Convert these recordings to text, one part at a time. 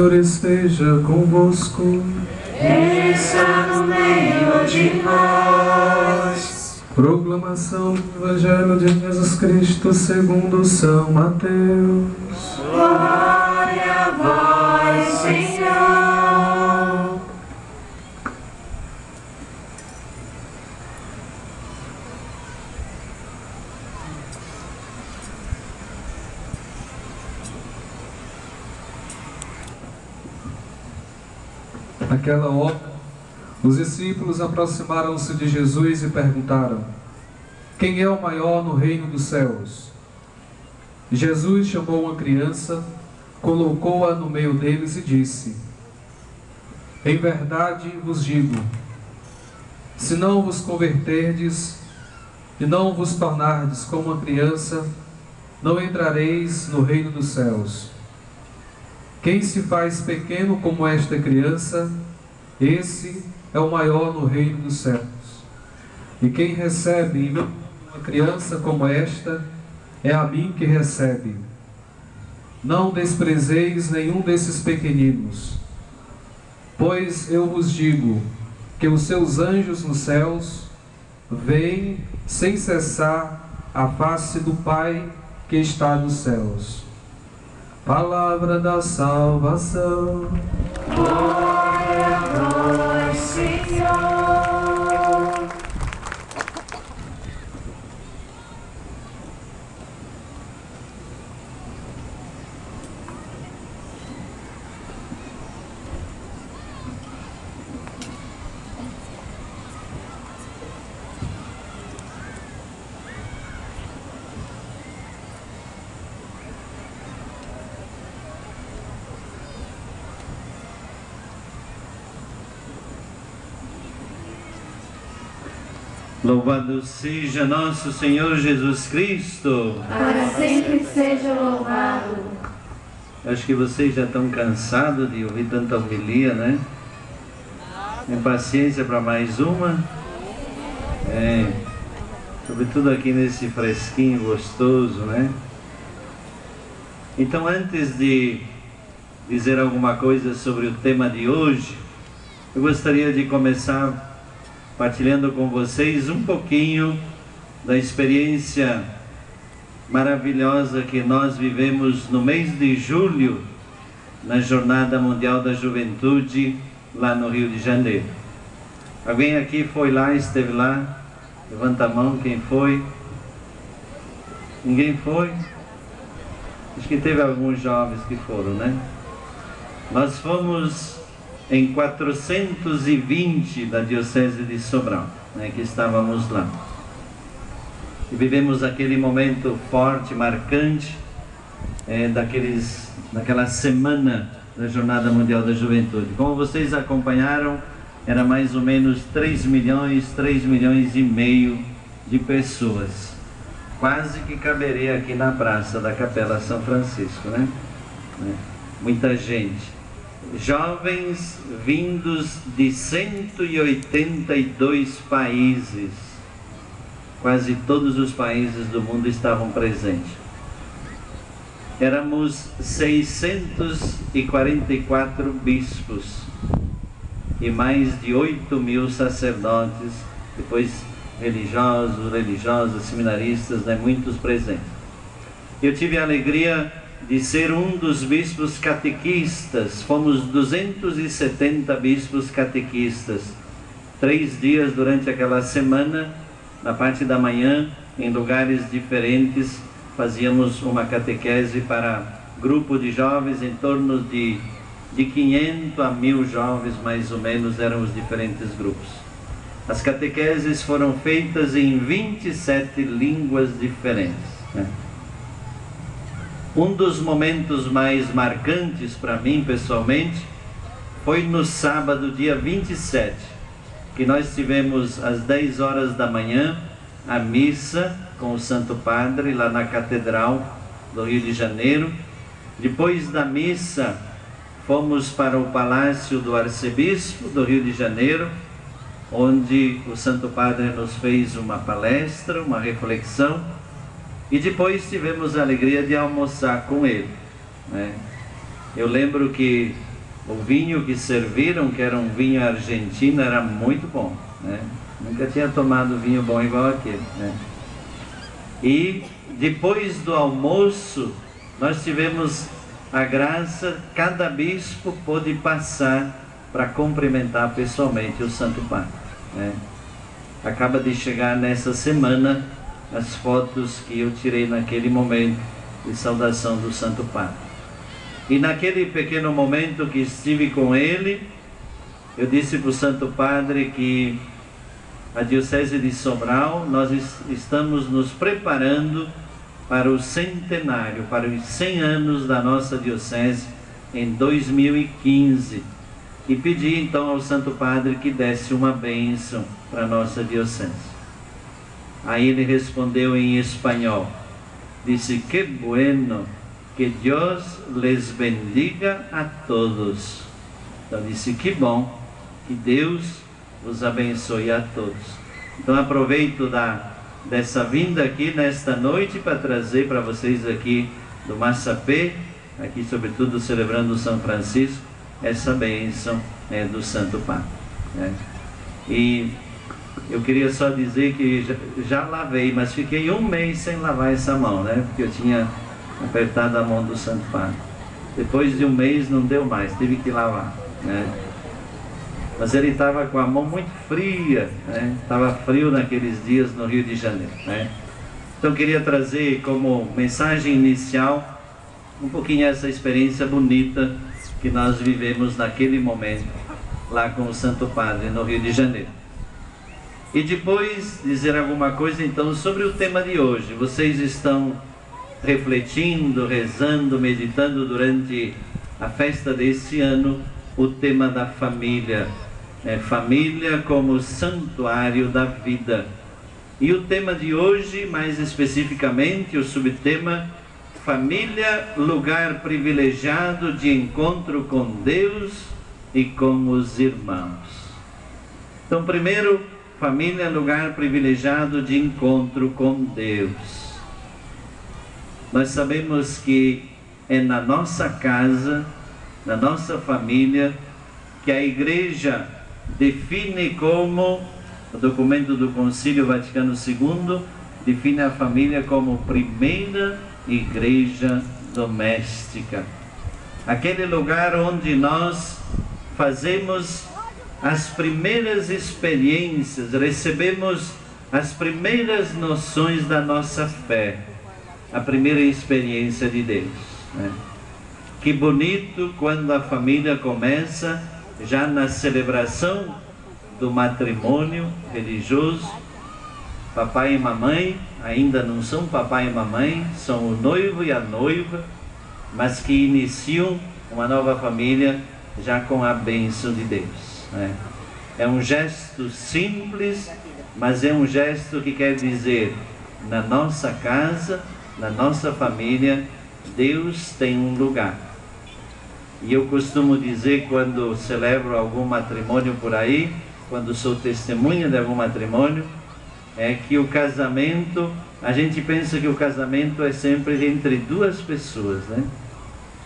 Senhor esteja convosco. Ele está no meio de nós. Proclamação do Evangelho de Jesus Cristo segundo São Mateus. Glória a vós, Senhor. Naquela hora, os discípulos aproximaram-se de Jesus e perguntaram: quem é o maior no reino dos céus? Jesus chamou uma criança, colocou-a no meio deles e disse: em verdade vos digo, se não vos converterdes e não vos tornardes como uma criança, não entrareis no reino dos céus. Quem se faz pequeno como esta criança, esse é o maior no reino dos céus. E quem recebe uma criança como esta, é a mim que recebe. Não desprezeis nenhum desses pequeninos, pois eu vos digo que os seus anjos nos céus veem sem cessar a face do Pai que está nos céus. Palavra da salvação. Glória a vós, Senhor. Louvado seja nosso Senhor Jesus Cristo. Para sempre seja louvado. Acho que vocês já estão cansados de ouvir tanta homilia, né? Tem paciência para mais uma? Sobretudo aqui nesse fresquinho gostoso, né? Então, antes de dizer alguma coisa sobre o tema de hoje, eu gostaria de começar partilhando com vocês um pouquinho da experiência maravilhosa que nós vivemos no mês de julho, na Jornada Mundial da Juventude, lá no Rio de Janeiro. Alguém aqui foi lá, esteve lá? Levanta a mão, quem foi? Ninguém foi? Acho que teve alguns jovens que foram, né? Nós fomos em 420 da Diocese de Sobral, né, que estávamos lá. E vivemos aquele momento forte, marcante, daquela semana da Jornada Mundial da Juventude. Como vocês acompanharam, era mais ou menos 3 milhões e meio de pessoas. Quase que caberia aqui na praça da Capela São Francisco, né? Muita gente. Jovens vindos de 182 países, quase todos os países do mundo estavam presentes. Éramos 644 bispos e mais de 8.000 sacerdotes, depois religiosas, seminaristas, né, muitos presentes. Eu tive a alegria de ser um dos bispos catequistas. Fomos 270 bispos catequistas, 3 dias durante aquela semana, na parte da manhã, em lugares diferentes, fazíamos uma catequese para grupo de jovens, em torno de 500 a 1.000 jovens, mais ou menos, eram os diferentes grupos. As catequeses foram feitas em 27 línguas diferentes, né? Um dos momentos mais marcantes para mim, pessoalmente, foi no sábado, dia 27, que nós tivemos às 10 horas da manhã a missa com o Santo Padre lá na Catedral do Rio de Janeiro. Depois da missa, fomos para o Palácio do Arcebispo do Rio de Janeiro, onde o Santo Padre nos fez uma palestra, uma reflexão. E depois tivemos a alegria de almoçar com ele, né? Eu lembro que O vinho que serviram, que era um vinho argentino, era muito bom, né? Nunca tinha tomado vinho bom igual aquele, né? E depois do almoço, nós tivemos a graça, cada bispo pôde passar para cumprimentar pessoalmente o Santo Padre, né? Acaba de chegar nessa semana as fotos que eu tirei naquele momento de saudação do Santo Padre. E naquele pequeno momento que estive com ele, eu disse para o Santo Padre que a Diocese de Sobral, nós estamos nos preparando para o centenário, para os 100 anos da nossa Diocese em 2015. E pedi então ao Santo Padre que desse uma bênção para a nossa Diocese. Aí ele respondeu em espanhol, disse: "Que bueno, que Deus les bendiga a todos." Então disse: "Que bom, que Deus vos abençoe a todos." Então aproveito dessa vinda aqui nesta noite para trazer para vocês aqui do Massapê, aqui sobretudo celebrando São Francisco, essa bênção do Santo Padre, né? E eu queria só dizer que já lavei, mas fiquei um mês sem lavar essa mão, né? Porque eu tinha apertado a mão do Santo Padre. Depois de um mês não deu mais, tive que lavar, né? Mas ele estava com a mão muito fria, né? Estava frio naqueles dias no Rio de Janeiro, né? Então queria trazer como mensagem inicial um pouquinho essa experiência bonita que nós vivemos naquele momento lá com o Santo Padre no Rio de Janeiro. E depois dizer alguma coisa então sobre o tema de hoje. Vocês estão refletindo, rezando, meditando durante a festa desse ano o tema da família, família como santuário da vida. E o tema de hoje, mais especificamente, o subtema: família, lugar privilegiado de encontro com Deus e com os irmãos. Então, primeiro, família, lugar privilegiado de encontro com Deus. Nós sabemos que é na nossa casa, na nossa família, que a Igreja define como, o documento do Concílio Vaticano II, define a família como primeira igreja doméstica. Aquele lugar onde nós fazemos as primeiras experiências, recebemos as primeiras noções da nossa fé, a primeira experiência de Deus, né? Que bonito quando a família começa já na celebração do matrimônio religioso. Papai e mamãe ainda não são papai e mamãe, são o noivo e a noiva, mas que iniciam uma nova família já com a bênção de Deus, né? É um gesto simples, mas é um gesto que quer dizer: na nossa casa, na nossa família, Deus tem um lugar. E eu costumo dizer, quando celebro algum matrimônio por aí, quando sou testemunha de algum matrimônio, é que o casamento, a gente pensa que o casamento é sempre entre duas pessoas, né?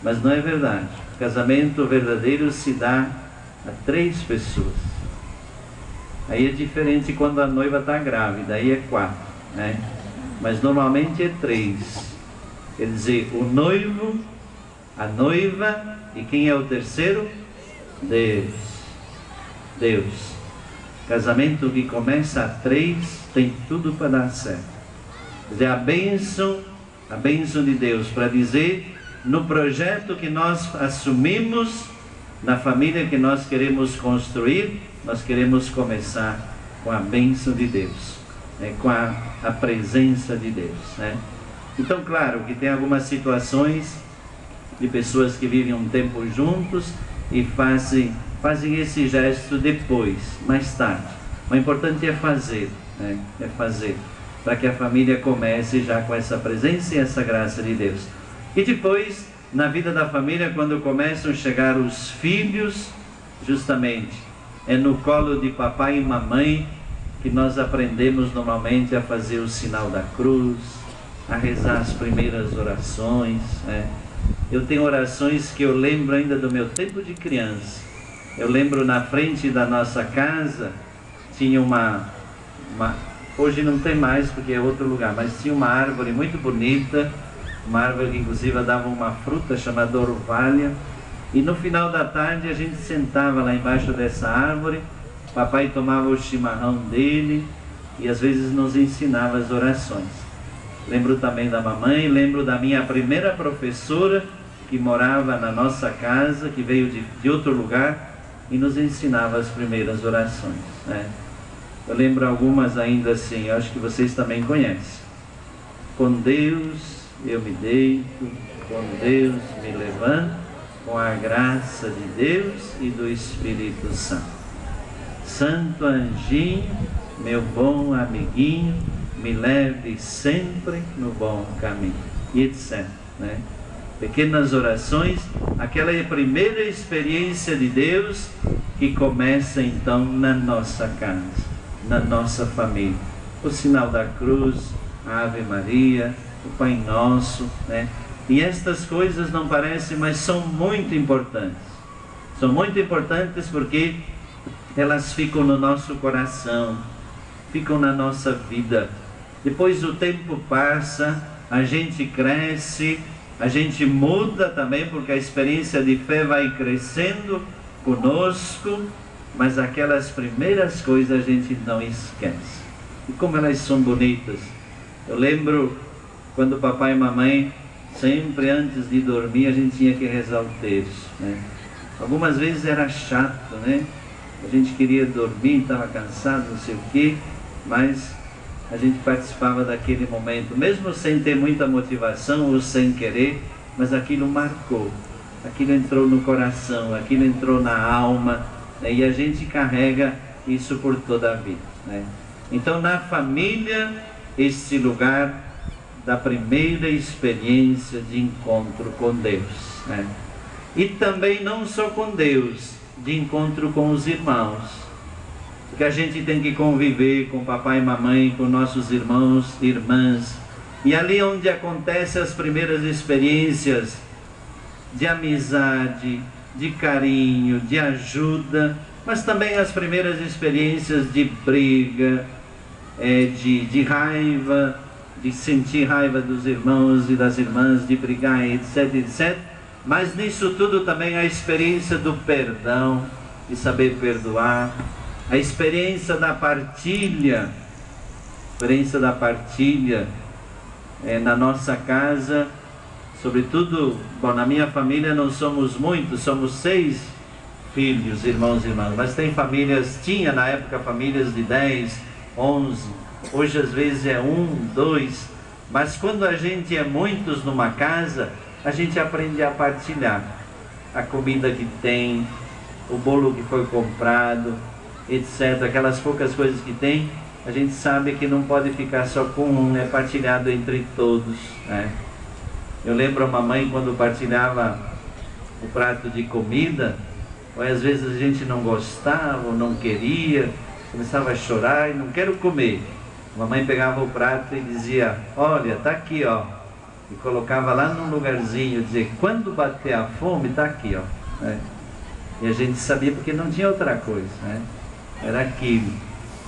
Mas não é verdade. O casamento verdadeiro se dá a 3 pessoas. Aí é diferente quando a noiva está grávida, aí é 4, né? Mas normalmente é 3. Quer dizer, o noivo, a noiva, e quem é o terceiro? Deus. Deus. Casamento que começa a 3 tem tudo para dar certo. Quer dizer, a bênção de Deus, para dizer, no projeto que nós assumimos, na família que nós queremos construir, nós queremos começar com a bênção de Deus, né? Com a presença de Deus, né? Então, claro que tem algumas situações de pessoas que vivem um tempo juntos e fazem esse gesto depois, mais tarde. O importante é fazer, né? É fazer, para que a família comece já com essa presença e essa graça de Deus. E depois, na vida da família, quando começam a chegar os filhos, justamente, é no colo de papai e mamãe que nós aprendemos normalmente a fazer o sinal da cruz, a rezar as primeiras orações, né? Eu tenho orações que eu lembro ainda do meu tempo de criança. Eu lembro na frente da nossa casa, tinha hoje não tem mais porque é outro lugar, mas tinha uma árvore muito bonita, uma árvore que inclusive dava uma fruta chamada orvalha. E no final da tarde a gente sentava lá embaixo dessa árvore, papai tomava o chimarrão dele e às vezes nos ensinava as orações. Lembro também da mamãe, lembro da minha primeira professora que morava na nossa casa, que veio de outro lugar e nos ensinava as primeiras orações, né? Eu lembro algumas ainda assim, eu acho que vocês também conhecem. Com Deus eu me deito, com Deus me levanto, com a graça de Deus e do Espírito Santo. Santo anjinho, meu bom amiguinho, me leve sempre no bom caminho, e etc, né? Pequenas orações, aquela é a primeira experiência de Deus que começa então na nossa casa, na nossa família. O sinal da cruz, a Ave Maria, o Pai Nosso, né? E estas coisas não parecem, mas são muito importantes. São muito importantes porque elas ficam no nosso coração, ficam na nossa vida. Depois o tempo passa, a gente cresce, a gente muda também, porque a experiência de fé vai crescendo conosco, mas aquelas primeiras coisas a gente não esquece. E como elas são bonitas. Eu lembro quando papai e mamãe, sempre antes de dormir, a gente tinha que rezar o terço, né? Algumas vezes era chato, né? A gente queria dormir, estava cansado, não sei o quê, mas a gente participava daquele momento, mesmo sem ter muita motivação ou sem querer, mas aquilo marcou, aquilo entrou no coração, aquilo entrou na alma, né? E a gente carrega isso por toda a vida, né? Então, na família, esse lugar da primeira experiência de encontro com Deus, né? E também não só com Deus, de encontro com os irmãos, porque a gente tem que conviver com papai e mamãe, com nossos irmãos e irmãs, e ali onde acontecem as primeiras experiências de amizade, de carinho, de ajuda, mas também as primeiras experiências de briga, de raiva, de sentir raiva dos irmãos e das irmãs, de brigar, etc, etc. Mas nisso tudo também a experiência do perdão, de saber perdoar, a experiência da partilha, na nossa casa, sobretudo, bom, na minha família não somos muitos, somos 6 filhos, irmãos e irmãs, mas tem famílias, tinha na época famílias de 10, 11, hoje às vezes é 1, 2, mas quando a gente é muitos numa casa, a gente aprende a partilhar a comida que tem, o bolo que foi comprado, etc. Aquelas poucas coisas que tem, a gente sabe que não pode ficar só com um, é partilhado entre todos, né? Eu lembro a mamãe quando partilhava o prato de comida, ou às vezes a gente não gostava, ou não queria, começava a chorar e não quero comer. A mamãe pegava o prato e dizia, olha, tá aqui, ó. E colocava lá num lugarzinho, dizia, quando bater a fome, tá aqui, ó. Né? E a gente sabia porque não tinha outra coisa, né? Era aquilo.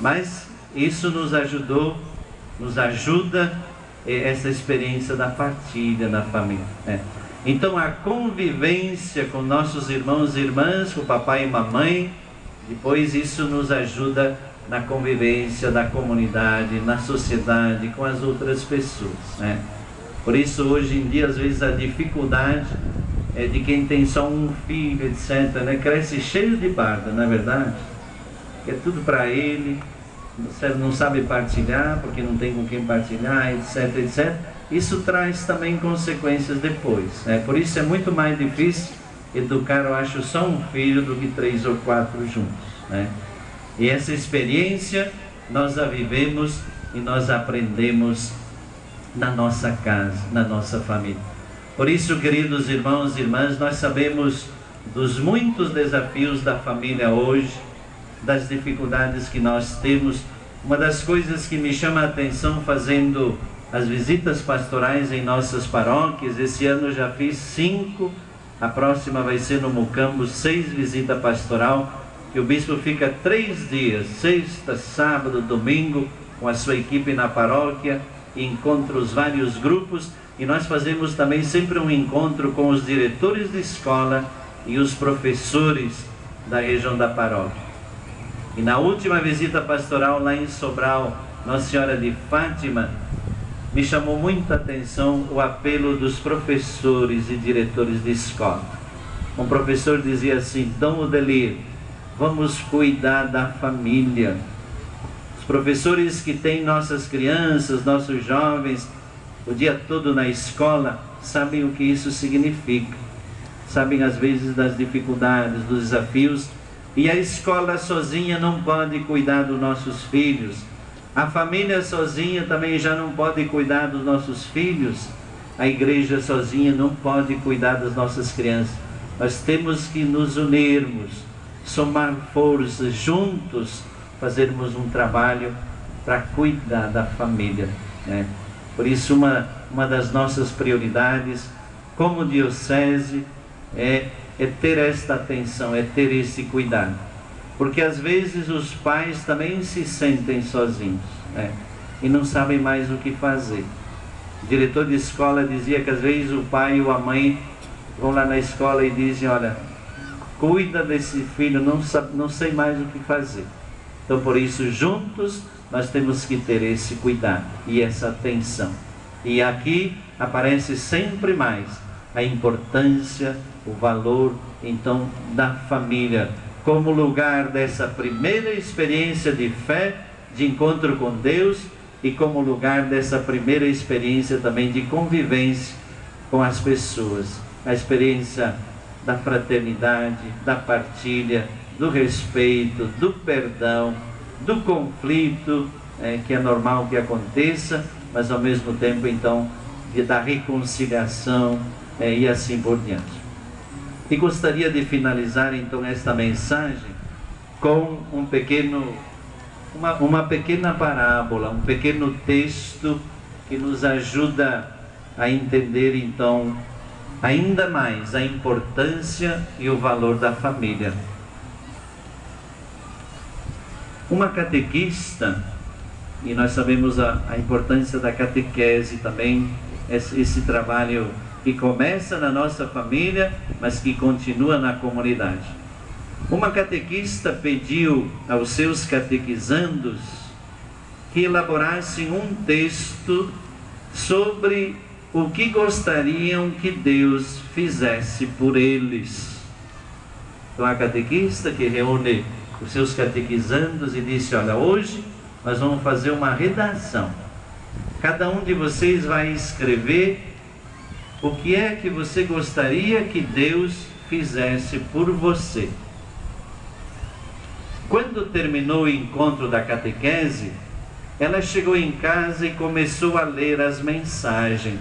Mas isso nos ajudou, nos ajuda essa experiência da partilha na família, né? Então a convivência com nossos irmãos e irmãs, com papai e mamãe, depois isso nos ajuda na convivência da comunidade, na sociedade, com as outras pessoas, né? Por isso hoje em dia às vezes a dificuldade é de quem tem só um filho, etc, né? Cresce cheio de barba, não é verdade? É tudo para ele, não sabe partilhar porque não tem com quem partilhar, etc, etc. Isso traz também consequências depois, né? Por isso é muito mais difícil educar, eu acho, só um filho do que 3 ou 4 juntos, né? E essa experiência nós a vivemos e nós aprendemos na nossa casa, na nossa família. Por isso, queridos irmãos e irmãs, nós sabemos dos muitos desafios da família hoje, das dificuldades que nós temos. Uma das coisas que me chama a atenção fazendo as visitas pastorais em nossas paróquias. Esse ano já fiz 5, a próxima vai ser no Mucambo, 6 visitas pastoral, que o bispo fica 3 dias, sexta, sábado, domingo, com a sua equipe na paróquia, encontra os vários grupos, e nós fazemos também sempre um encontro com os diretores de escola e os professores da região da paróquia. E na última visita pastoral lá em Sobral, Nossa Senhora de Fátima, me chamou muita atenção o apelo dos professores e diretores de escola. Um professor dizia assim: Dom Odelir, vamos cuidar da família. Os professores que têm nossas crianças, nossos jovens, o dia todo na escola, sabem o que isso significa. Sabem às vezes das dificuldades, dos desafios. E a escola sozinha não pode cuidar dos nossos filhos. A família sozinha também já não pode cuidar dos nossos filhos. A igreja sozinha não pode cuidar das nossas crianças. Nós temos que nos unirmos, somar forças, juntos, fazermos um trabalho para cuidar da família, né? Por isso, uma das nossas prioridades como diocese é ter esta atenção, é ter esse cuidado. Porque às vezes os pais também se sentem sozinhos, né? E não sabem mais o que fazer. O diretor de escola dizia que às vezes o pai ou a mãe vão lá na escola e dizem: olha, cuida desse filho, não sei mais o que fazer. Então por isso, juntos, nós temos que ter esse cuidado e essa atenção. E aqui aparece sempre mais a importância, o valor, então, da família, como lugar dessa primeira experiência de fé, de encontro com Deus, e como lugar dessa primeira experiência também de convivência com as pessoas. A experiência da fraternidade, da partilha, do respeito, do perdão, do conflito, que é normal que aconteça, mas ao mesmo tempo, então, da reconciliação, e assim por diante. E gostaria de finalizar, então, esta mensagem com uma pequena parábola, um pequeno texto que nos ajuda a entender, então, ainda mais a importância e o valor da família. Uma catequista, e nós sabemos a importância da catequese também, esse trabalho que começa na nossa família, mas que continua na comunidade. Uma catequista pediu aos seus catequizandos que elaborassem um texto sobre o que gostariam que Deus fizesse por eles. Então a catequista que reúne os seus catequizandos e disse: olha, hoje nós vamos fazer uma redação. Cada um de vocês vai escrever o que é que você gostaria que Deus fizesse por você. Quando terminou o encontro da catequese, ela chegou em casa e começou a ler as mensagens.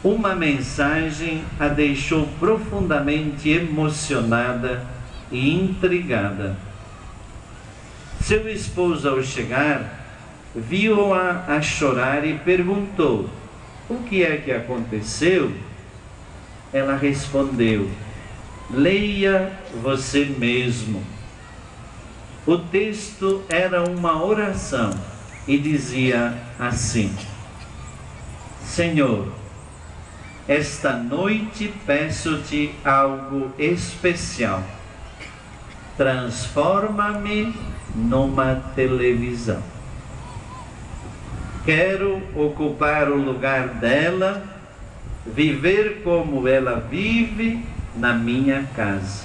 Uma mensagem a deixou profundamente emocionada e intrigada. Seu esposo, ao chegar, viu-a a chorar e perguntou: o que é que aconteceu? Ela respondeu: leia você mesmo. O texto era uma oração e dizia assim: Senhor, esta noite peço-te algo especial. Transforma-me numa televisão. Quero ocupar o lugar dela, viver como ela vive na minha casa.